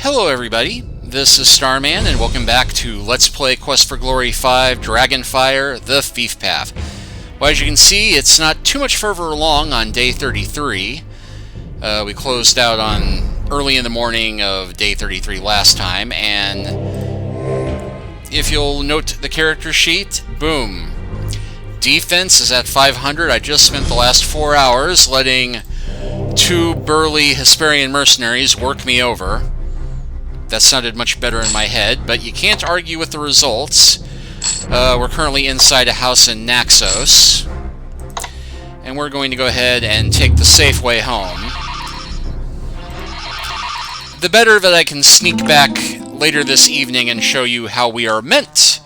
Hello everybody, this is Starman, and welcome back to Let's Play Quest for Glory 5 Dragonfire, The Fief Path. Well, as you can see, it's not too much further along on day 33. We closed out on early in the morning of day 33 last time, and if you'll note the character sheet, boom. Defense is at 500. I just spent the last 4 hours letting two burly Hesperian mercenaries work me over. That sounded much better in my head, but you can't argue with the results. We're currently inside a house in Naxos, and we're going to go ahead and take the safe way home. The better that I can sneak back later this evening and show you how we are meant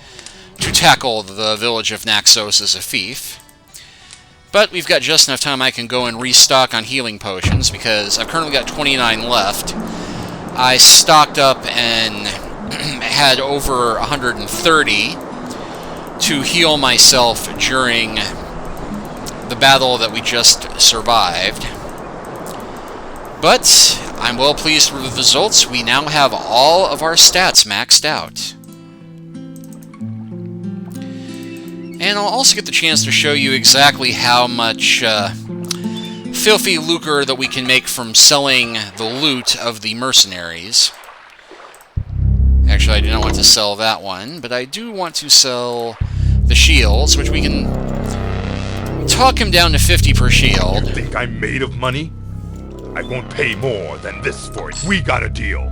to tackle the village of Naxos as a fief. But we've got just enough time I can go and restock on healing potions, because I've currently got 29 left. I stocked up and had over 130 to heal myself during the battle that we just survived. But I'm well pleased with the results. We now have all of our stats maxed out. And I'll also get the chance to show you exactly how much filthy lucre that we can make from selling the loot of the mercenaries. Actually, I do not want to sell that one, but I do want to sell the shields, which we can talk him down to 50 per shield. You think I'm made of money? I won't pay more than this for it. We got a deal.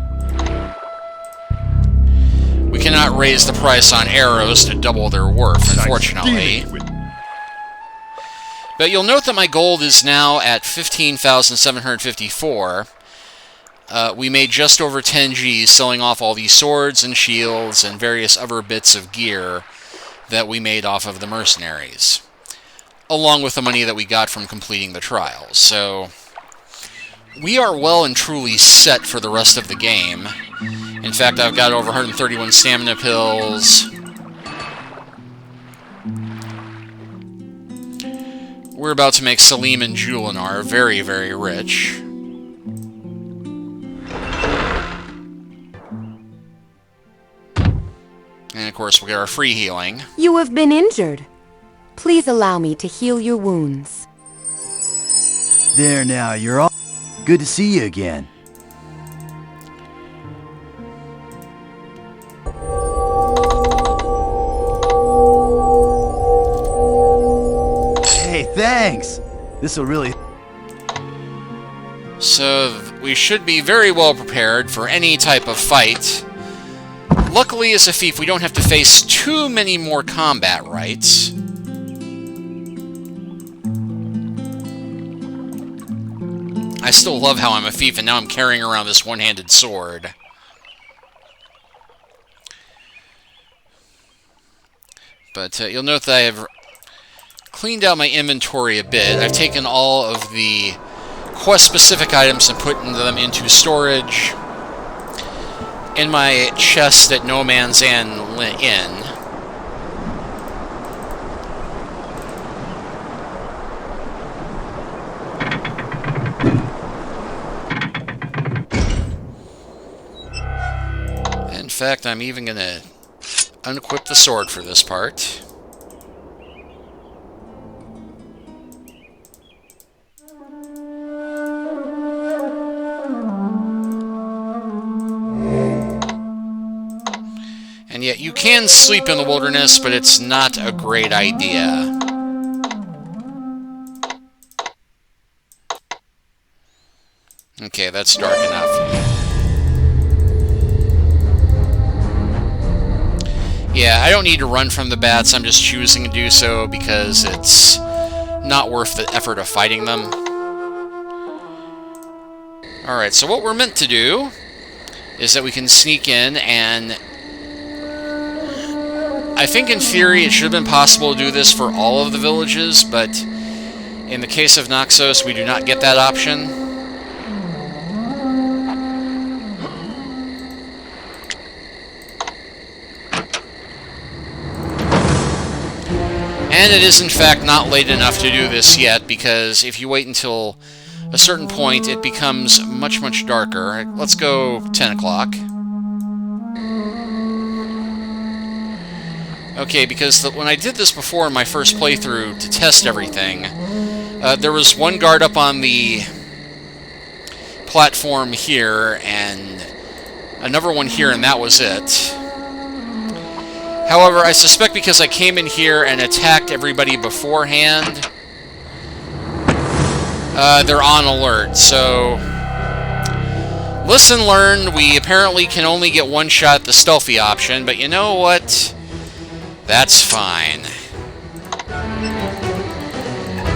We cannot raise the price on arrows to double their worth, unfortunately. But you'll note that my gold is now at 15,754. We made just over 10 G's selling off all these swords and shields and various other bits of gear that we made off of the mercenaries, along with the money that we got from completing the trials. So we are well and truly set for the rest of the game. In fact, I've got over 131 stamina pills. We're about to make Salim and Julinar very, very rich. And of course, we'll get our free healing. You have been injured. Please allow me to heal your wounds. There now, you're all... Good to see you again. Hey, thanks! This'll really... So, we should be very well prepared for any type of fight. Luckily, as a fief, we don't have to face too many more combat rites. I still love how I'm a fief, and now I'm carrying around this one-handed sword. But you'll note that I have cleaned out my inventory a bit. I've taken all of the quest-specific items and put them into storage in my chest at No Man's Inn. In fact, I'm even going to unequip the sword for this part. And yet, you can sleep in the wilderness, but it's not a great idea. Okay, that's dark enough. Yeah, I don't need to run from the bats, I'm just choosing to do so because it's not worth the effort of fighting them. Alright, so what we're meant to do is that we can sneak in, and I think in theory it should have been possible to do this for all of the villages, but in the case of Naxos, we do not get that option. And it is, in fact, not late enough to do this yet, because if you wait until a certain point, it becomes much, much darker. Let's go 10 o'clock. Okay, because when I did this before in my first playthrough to test everything, there was one guard up on the platform here, and another one here, and that was it. However, I suspect because I came in here and attacked everybody beforehand, they're on alert. So, lesson learned, we apparently can only get one shot at the stealthy option, but you know what? That's fine.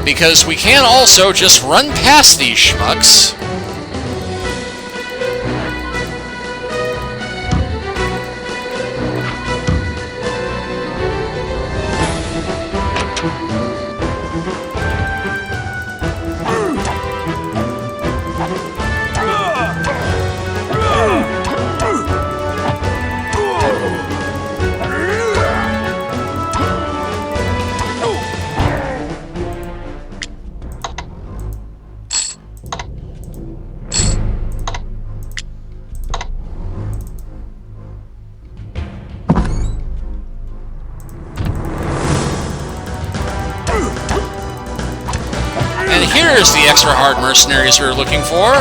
Because we can also just run past these schmucks. Here's the extra hard mercenaries we were looking for.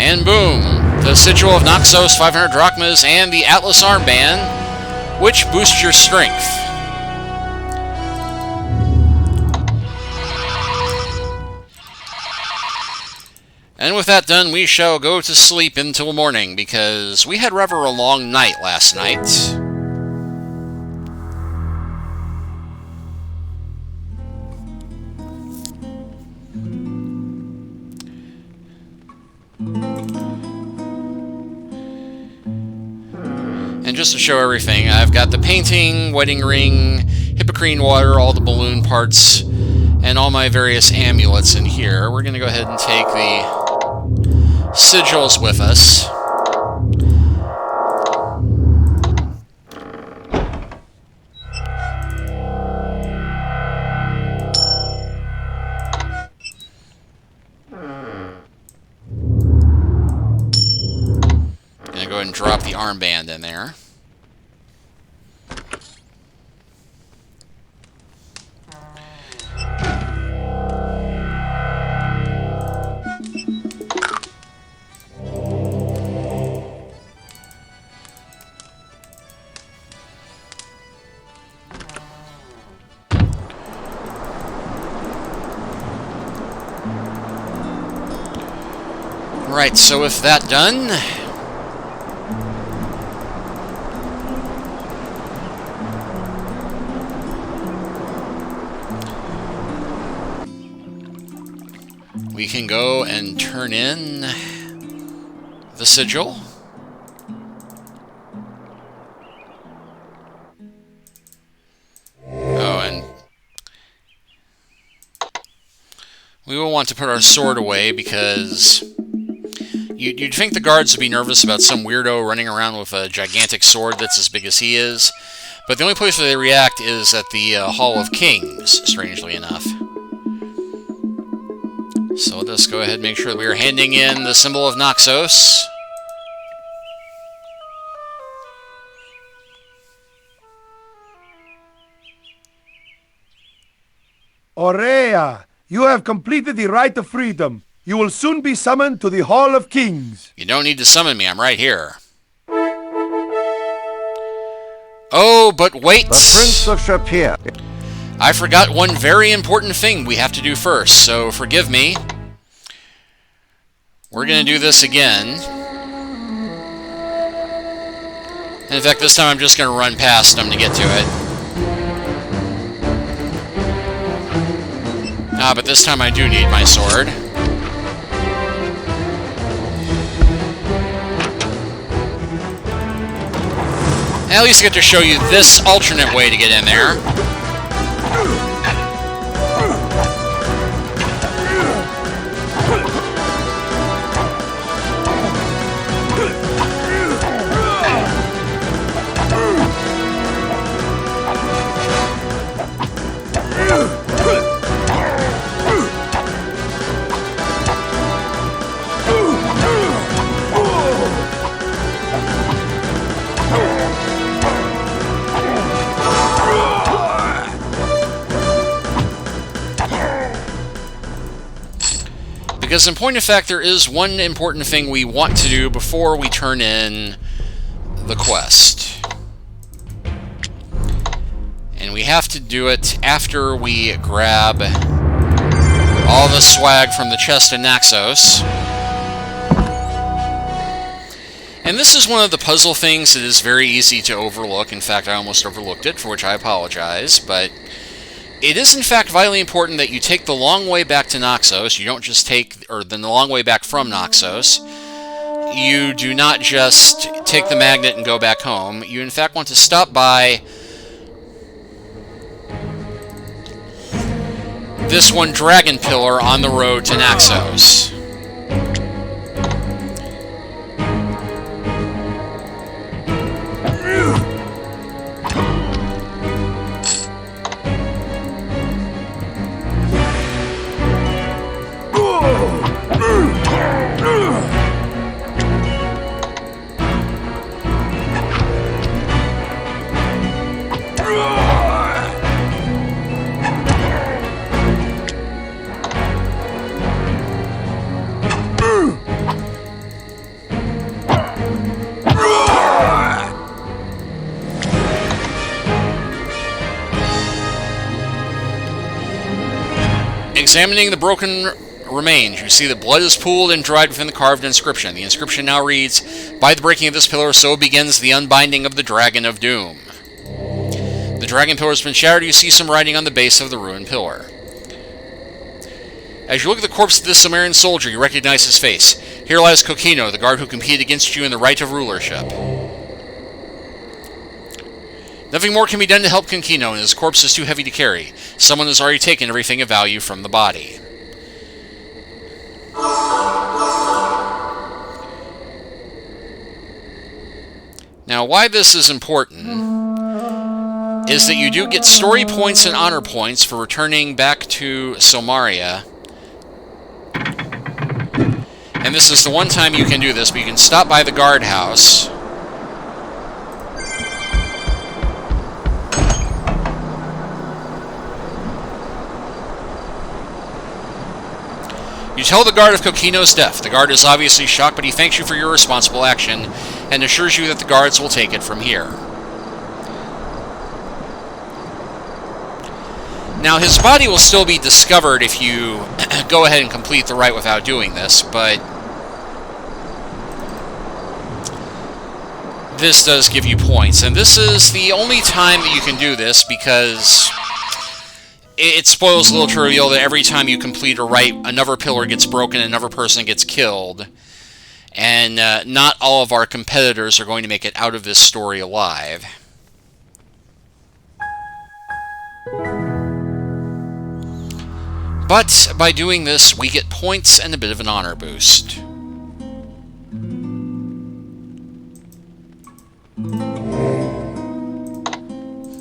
And boom, the Sigil of Naxos, 500 drachmas, and the Atlas armband, which boosts your strength. And with that done, we shall go to sleep until morning, because we had rather a long night last night. And just to show everything, I've got the painting, wedding ring, hippocrene water, all the balloon parts, and all my various amulets in here. We're going to go ahead and take the sigils with us. Going to go ahead and drop the armband in there. Right, so with that done, we can go and turn in the sigil. Oh, and we will want to put our sword away because you'd think the guards would be nervous about some weirdo running around with a gigantic sword that's as big as he is, but the only place where they react is at the Hall of Kings, strangely enough. So let us go ahead and make sure that we are handing in the symbol of Naxos. Aurea, you have completed the Rite of Freedom. You will soon be summoned to the Hall of Kings. You don't need to summon me, I'm right here. Oh, but wait! The Prince of Shapir. I forgot one very important thing we have to do first, so forgive me. We're going to do this again. And in fact, this time I'm just going to run past them to get to it. Ah, but this time I do need my sword. At least I get to show you this alternate way to get in there. Because in point of fact, there is one important thing we want to do before we turn in the quest. And we have to do it after we grab all the swag from the chest in Naxos. And this is one of the puzzle things that is very easy to overlook. In fact, I almost overlooked it, for which I apologize, but it is, in fact, vitally important that you take the long way back to Naxos. You don't just take, or the long way back from Naxos. You do not just take the magnet and go back home. You, in fact, want to stop by this one dragon pillar on the road to Naxos. Examining the broken remains, you see that blood is pooled and dried within the carved inscription. The inscription now reads, "By the breaking of this pillar, so begins the unbinding of the Dragon of Doom." The dragon pillar has been shattered. You see some writing on the base of the ruined pillar. As you look at the corpse of this Sumerian soldier, you recognize his face. Here lies Kokino, the guard who competed against you in the Rite of Rulership. Nothing more can be done to help Kokino, and his corpse is too heavy to carry. Someone has already taken everything of value from the body. Now, why this is important is that you do get story points and honor points for returning back to Somaria. And this is the one time you can do this, but you can stop by the guardhouse. You tell the guard of Kokino's death. The guard is obviously shocked, but he thanks you for your responsible action and assures you that the guards will take it from here. Now, his body will still be discovered if you go ahead and complete the rite without doing this, but this does give you points. And this is the only time that you can do this because it spoils a little to reveal that every time you complete a rite, another pillar gets broken, another person gets killed. And not all of our competitors are going to make it out of this story alive. But by doing this, we get points and a bit of an honor boost.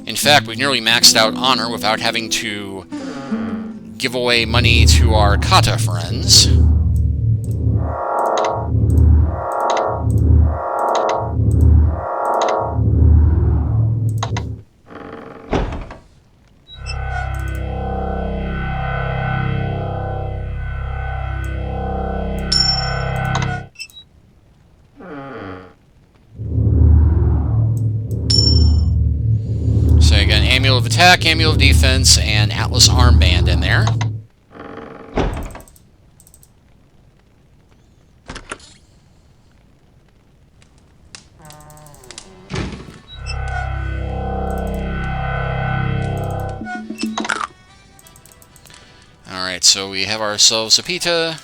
In fact, we've nearly maxed out honor without having to give away money to our kata friends. So again, Amulet of Attack, Amulet of Defense, and Atlas Armband in there. Alright, so we have ourselves a pita.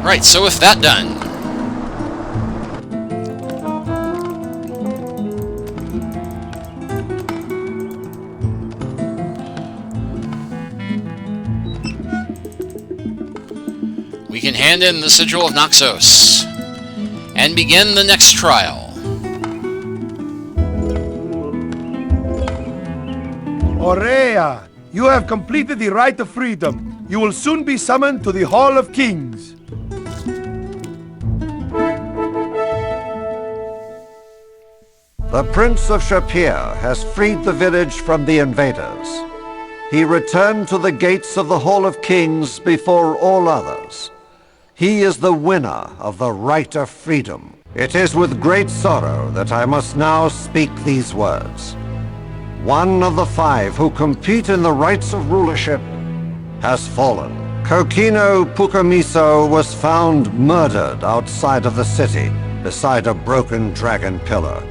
Right, so with that done, we can hand in the Sigil of Naxos and begin the next trial. Aurea, you have completed the Rite of Freedom. You will soon be summoned to the Hall of Kings. The Prince of Shapir has freed the village from the invaders. He returned to the gates of the Hall of Kings before all others. He is the winner of the Rite of Freedom. It is with great sorrow that I must now speak these words. One of the 5 who compete in the Rites of Rulership has fallen. Kokino Pukamiso was found murdered outside of the city beside a broken dragon pillar.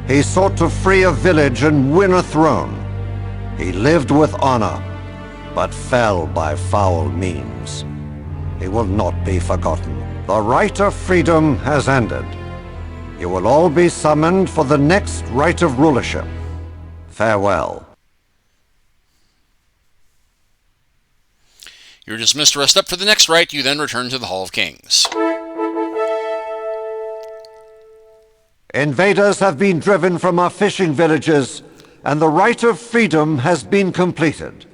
He sought to free a village and win a throne. He lived with honor, but fell by foul means. He will not be forgotten. The Rite of Freedom has ended. You will all be summoned for the next Rite of Rulership. Farewell. You're dismissed to rest up for the next rite. You then return to the Hall of Kings. Invaders have been driven from our fishing villages, and the Rite of Freedom has been completed.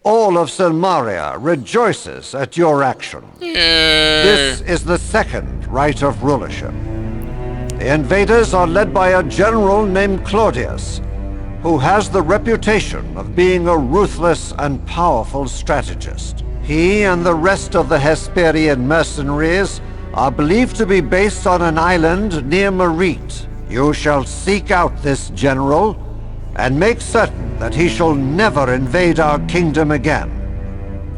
All of Silmaria rejoices at your action. This is the second Rite of Rulership. The invaders are led by a general named Claudius, who has the reputation of being a ruthless and powerful strategist. He and the rest of the Hesperian mercenaries are believed to be based on an island near Merite. You shall seek out this general and make certain that he shall never invade our kingdom again.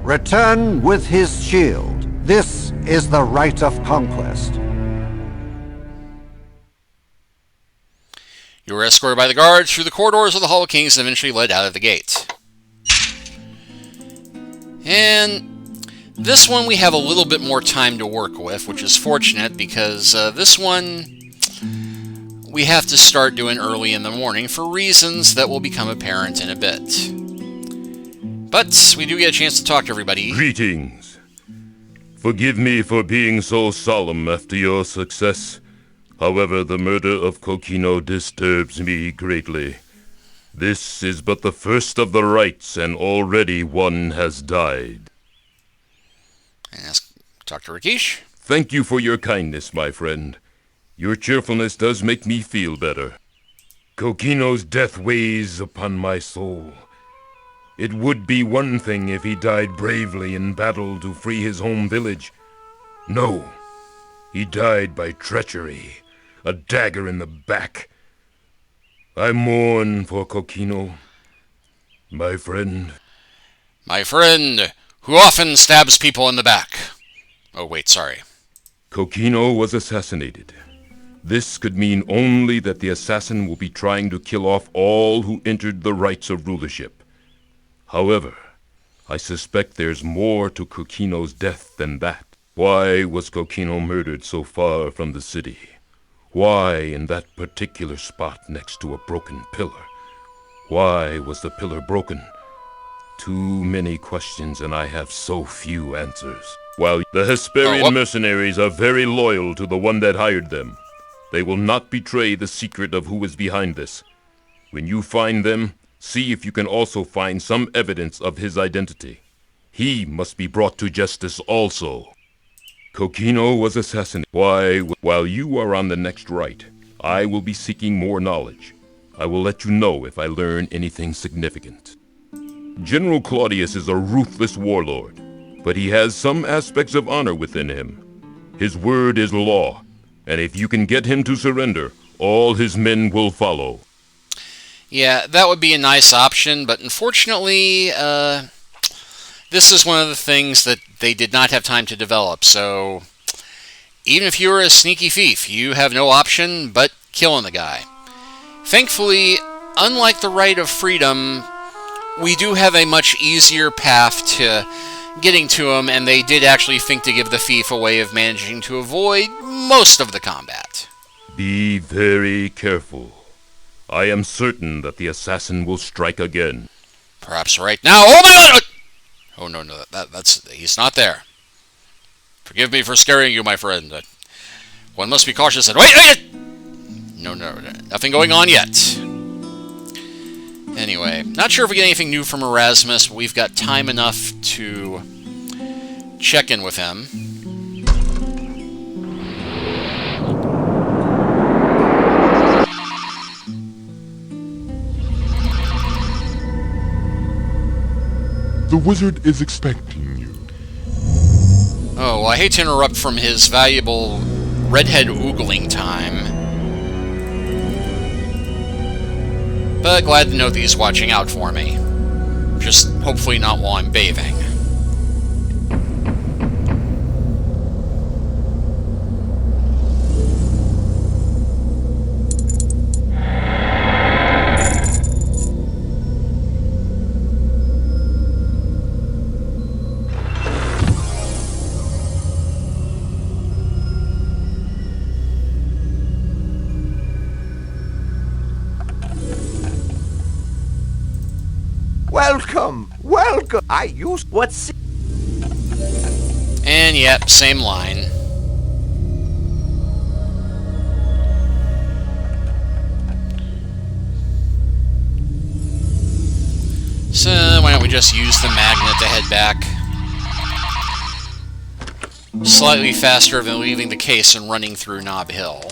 Return with his shield. This is the Rite of Conquest. You were escorted by the guards through the corridors of the Hall of Kings and eventually led out of the gate. And this one we have a little bit more time to work with, which is fortunate because this one we have to start doing early in the morning for reasons that will become apparent in a bit. But we do get a chance to talk to everybody. Greetings. Forgive me for being so solemn after your success. However, the murder of Kokino disturbs me greatly. This is but the first of the rites, and already one has died. Ask Dr. Rakesh. Thank you for your kindness, my friend. Your cheerfulness does make me feel better. Kokino's death weighs upon my soul. It would be one thing if he died bravely in battle to free his home village. No, he died by treachery, a dagger in the back. I mourn for Kokino, my friend. My friend, who often stabs people in the back. Oh, wait, sorry. Kokino was assassinated. This could mean only that the assassin will be trying to kill off all who entered the Rites of Rulership. However, I suspect there's more to Kokino's death than that. Why was Kokino murdered so far from the city? Why in that particular spot next to a broken pillar? Why was the pillar broken? Too many questions, and I have so few answers. While the Hesperian mercenaries are very loyal to the one that hired them, they will not betray the secret of who is behind this. When you find them, see if you can also find some evidence of his identity. He must be brought to justice also. Kokino was assassinated. Why, while you are on the next rite, I will be seeking more knowledge. I will let you know if I learn anything significant. General Claudius is a ruthless warlord, but he has some aspects of honor within him. His word is law, and if you can get him to surrender, all his men will follow. Yeah, that would be a nice option, but unfortunately, this is one of the things that they did not have time to develop, so even if you're a sneaky thief, you have no option but killing the guy. Thankfully, unlike the Rite of Freedom, we do have a much easier path to getting to him, and they did actually think to give the thief a way of managing to avoid most of the combat. Be very careful. I am certain that the assassin will strike again. Perhaps right now. Oh my god! Oh no, that's he's not there. Forgive me for scaring you, my friend. One must be cautious and wait! No, nothing going on yet. Anyway, not sure if we get anything new from Erasmus, but we've got time enough to check in with him. The wizard is expecting you. Oh, well, I hate to interrupt from his valuable redhead oogling time. But glad to know that he's watching out for me. Just hopefully not while I'm bathing. Welcome. I used what's. And yep, same line. So why don't we just use the magnet to head back? Slightly faster than leaving the case and running through Knob Hill.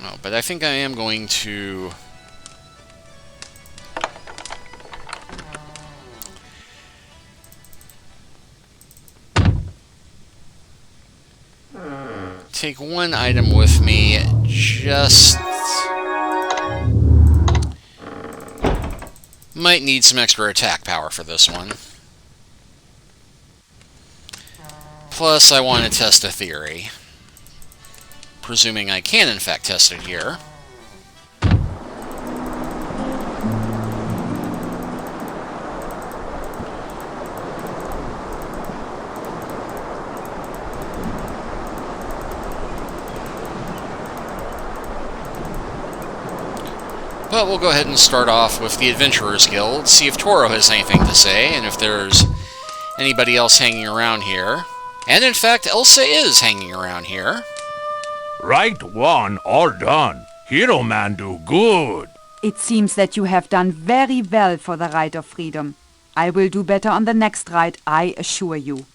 Oh, but I think I am going to take one item with me, just might need some extra attack power for this one. Plus, I want to test a theory. Presuming I can, in fact, test it here. But we'll go ahead and start off with the Adventurers Guild, see if Toro has anything to say, and if there's anybody else hanging around here. And in fact, Elsa is hanging around here. Right one, all done. Hero man do good. It seems that you have done very well for the Rite of Freedom. I will do better on the next rite, I assure you.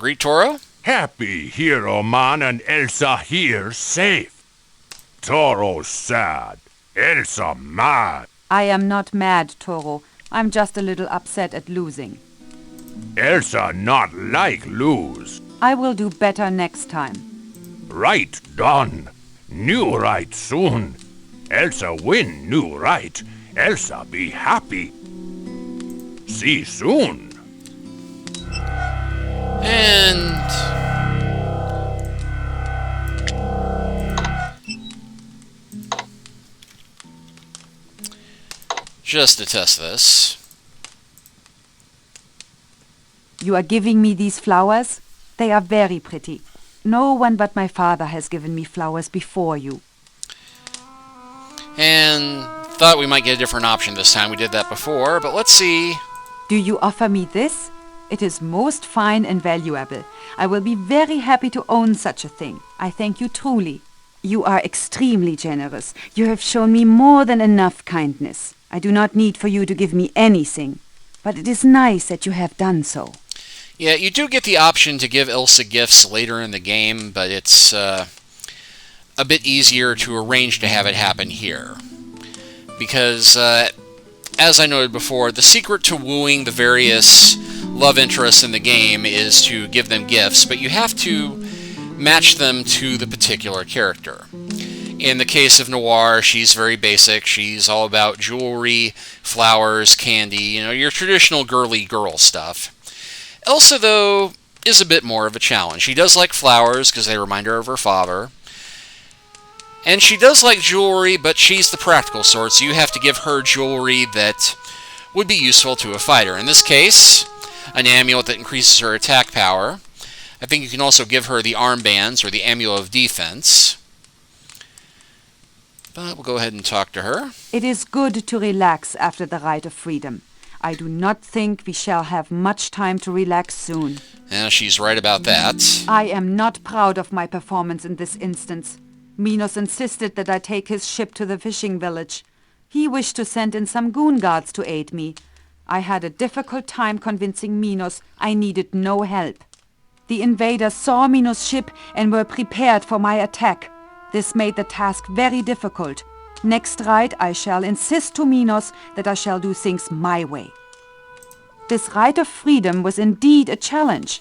Greet Toro. Happy hero man and Elsa here safe. Toro sad. Elsa mad. I am not mad, Toro. I'm just a little upset at losing. Elsa not like lose. I will do better next time. Right done. New right soon. Elsa win new right. Elsa be happy. See soon. And just to test this. You are giving me these flowers? They are very pretty. No one but my father has given me flowers before you. And thought we might get a different option this time. We did that before, but let's see. Do you offer me this? It is most fine and valuable. I will be very happy to own such a thing. I thank you truly. You are extremely generous. You have shown me more than enough kindness. I do not need for you to give me anything. But it is nice that you have done so. Yeah, you do get the option to give Elsa gifts later in the game, but it's a bit easier to arrange to have it happen here. Because, as I noted before, the secret to wooing the various love interests in the game is to give them gifts, but you have to match them to the particular character. In the case of Noir, she's very basic. She's all about jewelry, flowers, candy, your traditional girly girl stuff. Elsa, though, is a bit more of a challenge. She does like flowers because they remind her of her father. And she does like jewelry, but she's the practical sort, so you have to give her jewelry that would be useful to a fighter. In this case, an amulet that increases her attack power. I think you can also give her the armbands, or the amulet of defense. But we'll go ahead and talk to her. It is good to relax after the Rite of Freedom. I do not think we shall have much time to relax soon. Yeah, she's right about that. I am not proud of my performance in this instance. Minos insisted that I take his ship to the fishing village. He wished to send in some goon guards to aid me. I had a difficult time convincing Minos I needed no help. The invaders saw Minos' ship and were prepared for my attack. This made the task very difficult. Next rite, I shall insist to Minos that I shall do things my way. This Rite of Freedom was indeed a challenge.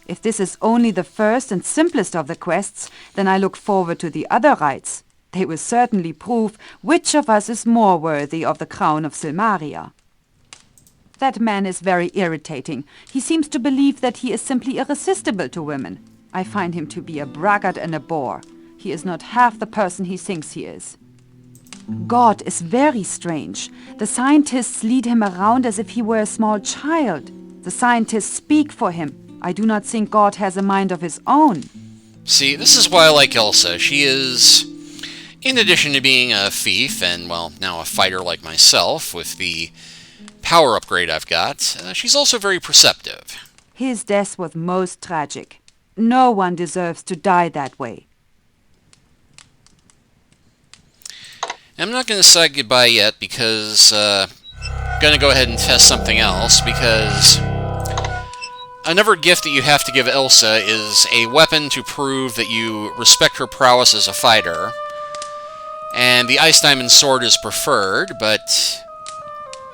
If this is only the first and simplest of the quests, then I look forward to the other rites. They will certainly prove which of us is more worthy of the crown of Silmaria. That man is very irritating. He seems to believe that he is simply irresistible to women. I find him to be a braggart and a bore. He is not half the person he thinks he is. God is very strange. The scientists lead him around as if he were a small child. The scientists speak for him. I do not think God has a mind of his own. See, this is why I like Elsa. She is, in addition to being a thief and, well, now a fighter like myself with the power upgrade I've got, she's also very perceptive. His death was most tragic. No one deserves to die that way. I'm not going to say goodbye yet because I'm going to go ahead and test something else, because another gift that you have to give Elsa is a weapon to prove that you respect her prowess as a fighter. And the Ice Diamond Sword is preferred, but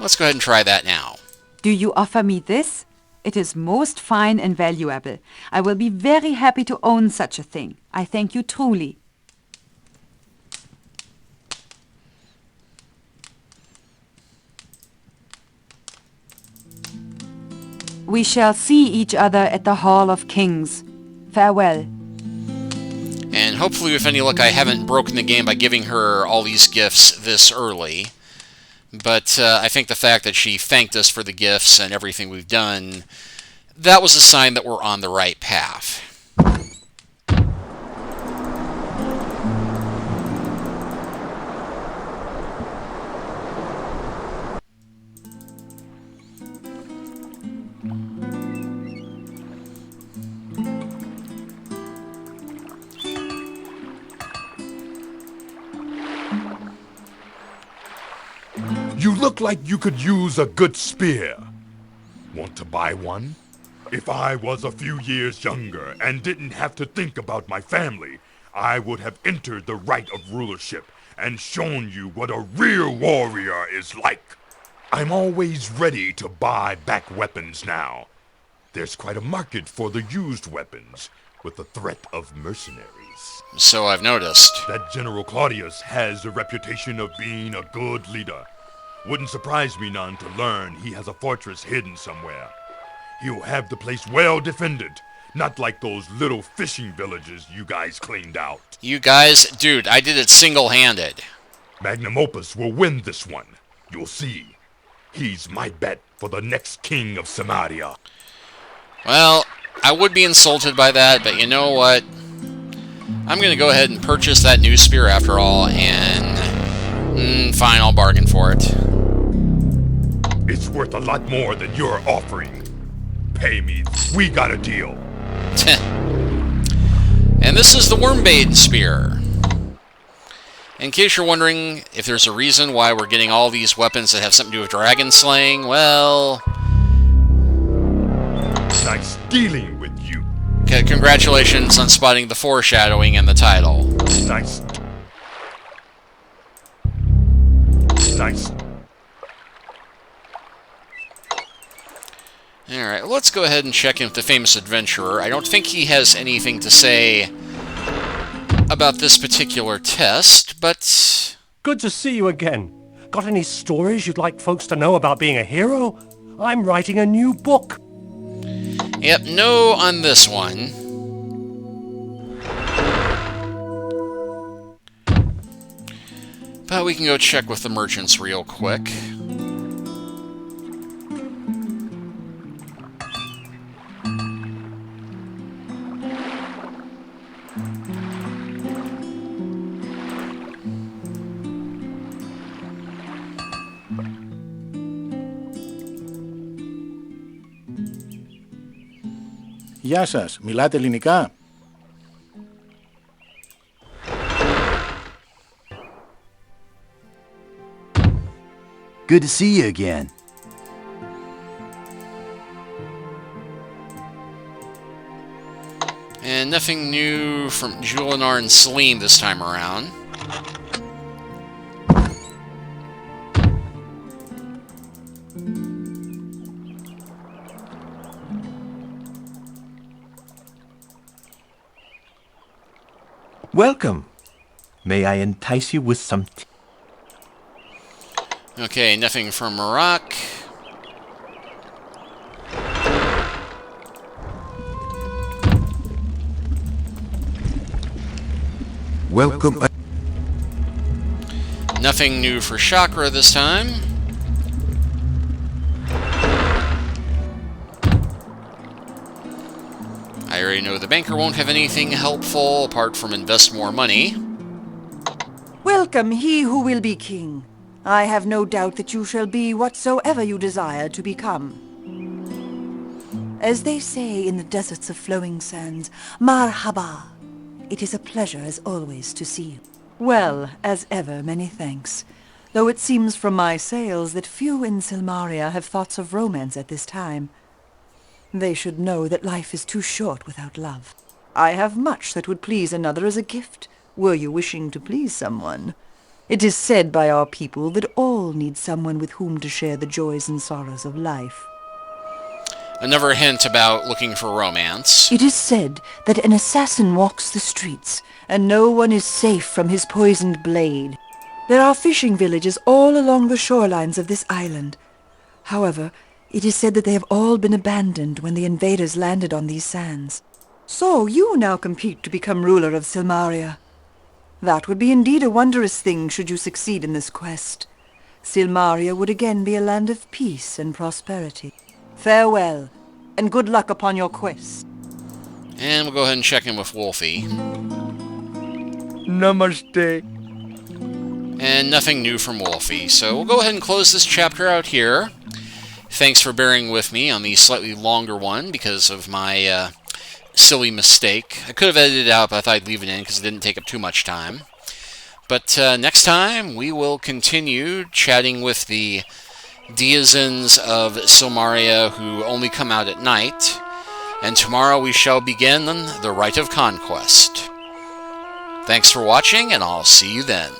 let's go ahead and try that now. Do you offer me this? It is most fine and valuable. I will be very happy to own such a thing. I thank you truly. We shall see each other at the Hall of Kings. Farewell. And hopefully, with any luck, I haven't broken the game by giving her all these gifts this early. But I think the fact that she thanked us for the gifts and everything we've done, that was a sign that we're on the right path. You look like you could use a good spear. Want to buy one? If I was a few years younger and didn't have to think about my family, I would have entered the Rite of Rulership and shown you what a real warrior is like. I'm always ready to buy back weapons now. There's quite a market for the used weapons, with the threat of mercenaries. So I've noticed. That General Claudius has a reputation of being a good leader. Wouldn't surprise me none to learn he has a fortress hidden somewhere. He'll have the place well defended, not like those little fishing villages you guys cleaned out. You guys? Dude, I did it single-handed. Magnum Opus will win this one. You'll see. He's my bet for the next king of Samaria. Well, I would be insulted by that, but you know what? I'm going to go ahead and purchase that new spear after all, and fine, I'll bargain for it. It's worth a lot more than you're offering. Pay me. We got a deal. And this is the Wormbane Spear. In case you're wondering if there's a reason why we're getting all these weapons that have something to do with dragon slaying, well... Nice dealing with you. Okay, congratulations on spotting the foreshadowing in the title. Nice. Nice. Alright, let's go ahead and check in with the famous adventurer. I don't think he has anything to say about this particular test, but... Good to see you again. Got any stories you'd like folks to know about being a hero? I'm writing a new book. Yep, no on this one. But we can go check with the merchants real quick. Γεια σας, μιλάτε ελληνικά? Good to see you again. And nothing new from Julinar and Selim this time around. Welcome. May I entice you with some tea? Okay, nothing from Iraq. Welcome. Nothing new for Chakra this time. I already know the banker won't have anything helpful apart from invest more money. Welcome, he who will be king. I have no doubt that you shall be whatsoever you desire to become. As they say in the deserts of flowing sands, marhaba. It is a pleasure as always to see you. Well, as ever, many thanks. Though it seems from my sails that few in Silmaria have thoughts of romance at this time. They should know that life is too short without love. I have much that would please another as a gift, were you wishing to please someone. It is said by our people that all need someone with whom to share the joys and sorrows of life. Another hint about looking for romance. It is said that an assassin walks the streets, and no one is safe from his poisoned blade. There are fishing villages all along the shorelines of this island. However, it is said that they have all been abandoned when the invaders landed on these sands. So you now compete to become ruler of Silmaria. That would be indeed a wondrous thing should you succeed in this quest. Silmaria would again be a land of peace and prosperity. Farewell, and good luck upon your quest. And we'll go ahead and check in with Wolfie. Namaste. And nothing new from Wolfie, so we'll go ahead and close this chapter out here. Thanks for bearing with me on the slightly longer one because of my silly mistake. I could have edited it out, but I thought I'd leave it in because it didn't take up too much time. But next time, we will continue chatting with the denizens of Silmaria who only come out at night. And tomorrow we shall begin the Rite of Conquest. Thanks for watching, and I'll see you then.